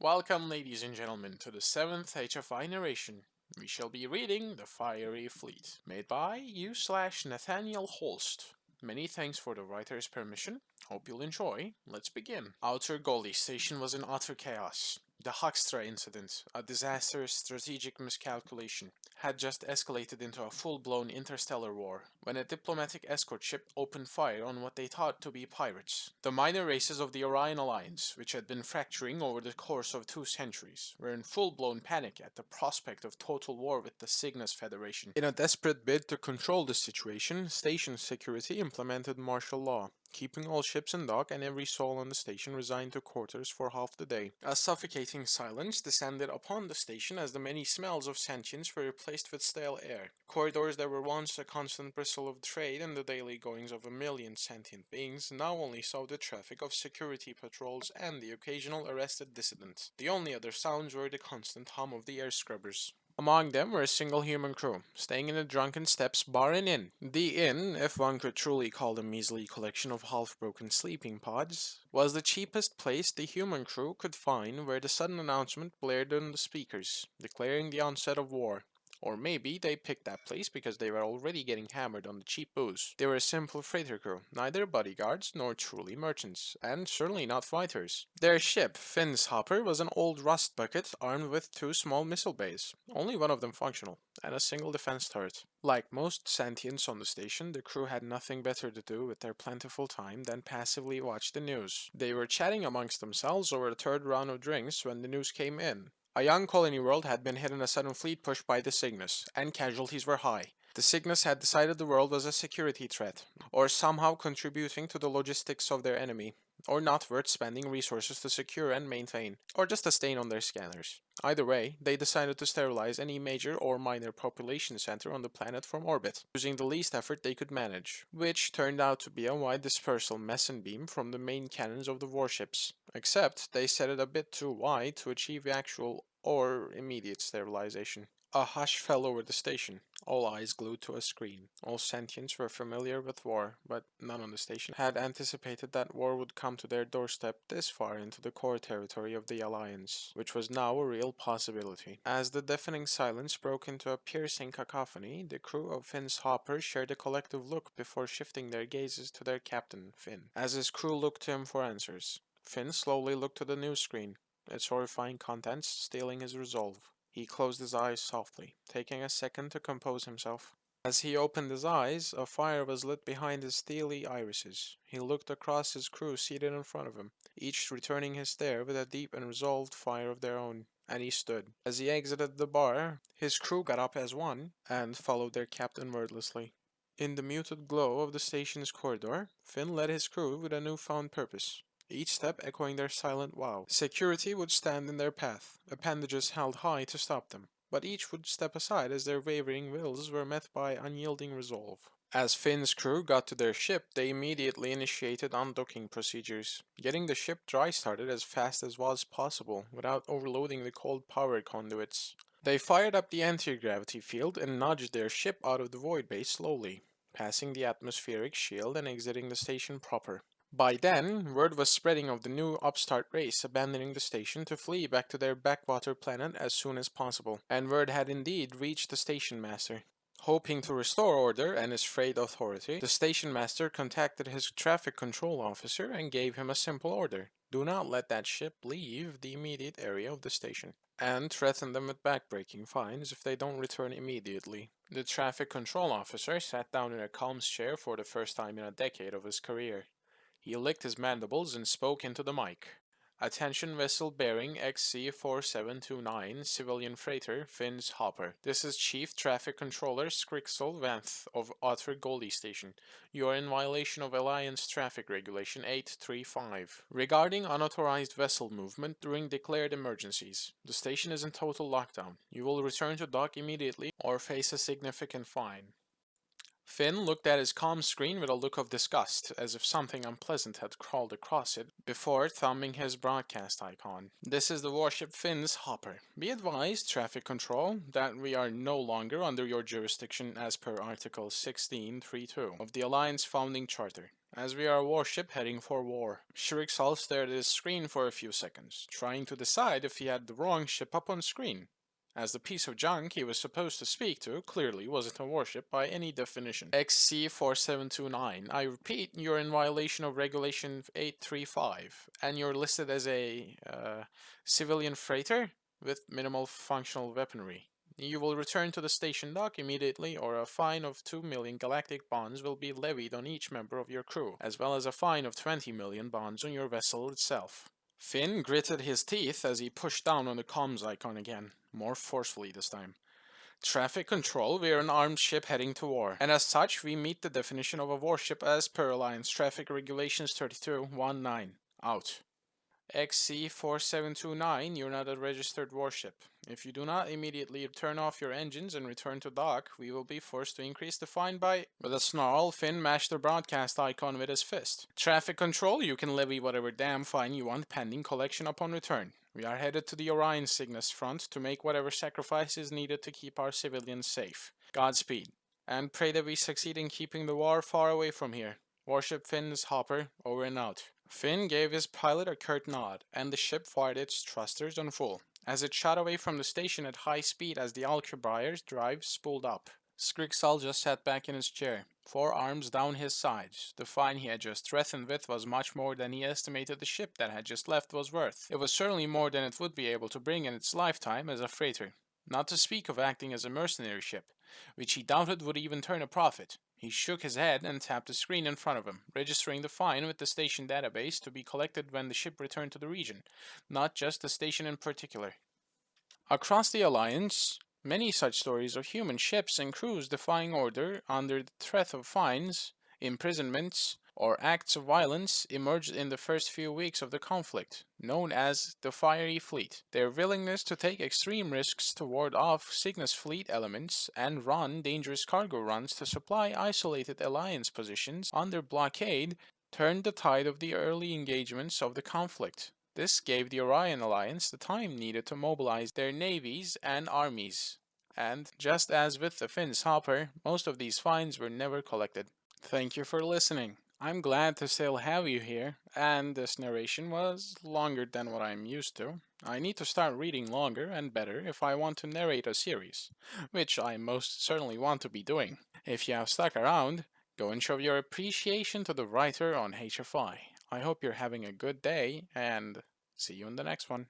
Welcome, ladies and gentlemen, to the 7th HFY narration. We shall be reading The Fiery Fleet, made by you/NathanielHolst. Many thanks for the writer's permission. Hope you'll enjoy. Let's begin. Outer Goldie Station was in utter chaos. The Huckstra incident, a disastrous strategic miscalculation, had just escalated into a full-blown interstellar war when a diplomatic escort ship opened fire on what they thought to be pirates. The minor races of the Orion Alliance, which had been fracturing over the course of 2 centuries, were in full-blown panic at the prospect of total war with the Cygnus Federation. In a desperate bid to control the situation, station security implemented martial law, keeping all ships in dock and every soul on the station resigned to quarters for half the day. A suffocating silence descended upon the station as the many smells of sentience were replaced with stale air. Corridors that were once a constant bristle of trade and the daily goings of a million sentient beings now only saw the traffic of security patrols and the occasional arrested dissident. The only other sounds were the constant hum of the air scrubbers. Among them were a single human crew, staying in the Drunken Steps bar and inn. The inn, if one could truly call the measly collection of half-broken sleeping pods, was the cheapest place the human crew could find where the sudden announcement blared on the speakers, declaring the onset of war. Or maybe they picked that place because they were already getting hammered on the cheap booze. They were a simple freighter crew, neither bodyguards nor truly merchants, and certainly not fighters. Their ship, Finn's Hopper, was an old rust bucket armed with 2 small missile bays, only one of them functional, and a single defense turret. Like most sentients on the station, the crew had nothing better to do with their plentiful time than passively watch the news. They were chatting amongst themselves over the 3rd round of drinks when the news came in. A young colony world had been hit in a sudden fleet push by the Cygnus, and casualties were high. The Cygnus had decided the world was a security threat, or somehow contributing to the logistics of their enemy, or not worth spending resources to secure and maintain, or just a stain on their scanners. Either way, they decided to sterilize any major or minor population center on the planet from orbit, using the least effort they could manage, which turned out to be a wide dispersal meson beam from the main cannons of the warships, except they set it a bit too wide to achieve actual or immediate sterilization. A hush fell over the station, all eyes glued to a screen. All sentients were familiar with war, but none on the station had anticipated that war would come to their doorstep this far into the core territory of the Alliance, which was now a real possibility. As the deafening silence broke into a piercing cacophony, the crew of Finn's Hopper shared a collective look before shifting their gazes to their captain, Finn. As his crew looked to him for answers, Finn slowly looked to the news screen, its horrifying contents stealing his resolve. He closed his eyes softly, taking a second to compose himself. As he opened his eyes, a fire was lit behind his steely irises. He looked across his crew seated in front of him, each returning his stare with a deep and resolved fire of their own, and he stood. As he exited the bar, his crew got up as one, and followed their captain wordlessly. In the muted glow of the station's corridor, Finn led his crew with a newfound purpose, each step echoing their silent wow. Security would stand in their path, appendages held high to stop them, but each would step aside as their wavering wills were met by unyielding resolve. As Finn's crew got to their ship, they immediately initiated undocking procedures, getting the ship dry-started as fast as was possible without overloading the cold power conduits. They fired up the anti-gravity field and nudged their ship out of the void bay slowly, passing the atmospheric shield and exiting the station proper. By then, word was spreading of the new upstart race abandoning the station to flee back to their backwater planet as soon as possible, and word had indeed reached the station master. Hoping to restore order and his frayed authority, the station master contacted his traffic control officer and gave him a simple order: do not let that ship leave the immediate area of the station, and threatened them with backbreaking fines if they don't return immediately. The traffic control officer sat down in a comms chair for the first time in a decade of his career. He licked his mandibles and spoke into the mic. Attention vessel bearing XC4729, civilian freighter, Finn's Hopper. This is Chief Traffic Controller Skrixel Vanth of Outer Goldie Station. You are in violation of Alliance Traffic Regulation 835. Regarding unauthorized vessel movement during declared emergencies, the station is in total lockdown. You will return to dock immediately or face a significant fine. Finn looked at his comm screen with a look of disgust, as if something unpleasant had crawled across it, before thumbing his broadcast icon. This is the warship Finn's Hopper. Be advised, Traffic Control, that we are no longer under your jurisdiction as per Article 16.3.2 of the Alliance Founding Charter, as we are a warship heading for war. Shrixal stared at his screen for a few seconds, trying to decide if he had the wrong ship up on screen, as the piece of junk he was supposed to speak to clearly wasn't a warship by any definition. XC4729, I repeat, you're in violation of Regulation 835, and you're listed as a civilian freighter with minimal functional weaponry. You will return to the station dock immediately, or a fine of 2 million galactic bonds will be levied on each member of your crew, as well as a fine of 20 million bonds on your vessel itself. Finn gritted his teeth as he pushed down on the comms icon again, more forcefully this time. Traffic Control, we are an armed ship heading to war, and as such we meet the definition of a warship as per Alliance Traffic Regulations 32.19. Out. XC4729, you're not a registered warship. If you do not immediately turn off your engines and return to dock, we will be forced to increase the fine by... With a snarl, Finn mashed the broadcast icon with his fist. Traffic Control, you can levy whatever damn fine you want pending collection upon return. We are headed to the Orion Cygnus front to make whatever sacrifices needed to keep our civilians safe. Godspeed. And pray that we succeed in keeping the war far away from here. Warship Finn's Hopper, over and out. Finn gave his pilot a curt nod, and the ship fired its thrusters on full, as it shot away from the station at high speed as the Alcubierre's drive spooled up. Skrixal just sat back in his chair, forearms down his sides. The fine he had just threatened with was much more than he estimated the ship that had just left was worth. It was certainly more than it would be able to bring in its lifetime as a freighter, not to speak of acting as a mercenary ship, which he doubted would even turn a profit. He shook his head and tapped the screen in front of him, registering the fine with the station database to be collected when the ship returned to the region, not just the station in particular. Across the Alliance, many such stories of human ships and crews defying order under the threat of fines, imprisonments, or acts of violence emerged in the first few weeks of the conflict, known as the Fiery Fleet. Their willingness to take extreme risks to ward off Cygnus fleet elements and run dangerous cargo runs to supply isolated Alliance positions under blockade turned the tide of the early engagements of the conflict. This gave the Orion Alliance the time needed to mobilize their navies and armies. And, just as with the Finn's Hopper, most of these fines were never collected. Thank you for listening. I'm glad to still have you here, and this narration was longer than what I'm used to. I need to start reading longer and better if I want to narrate a series, which I most certainly want to be doing. If you have stuck around, go and show your appreciation to the writer on HFY. I hope you're having a good day, and see you in the next one.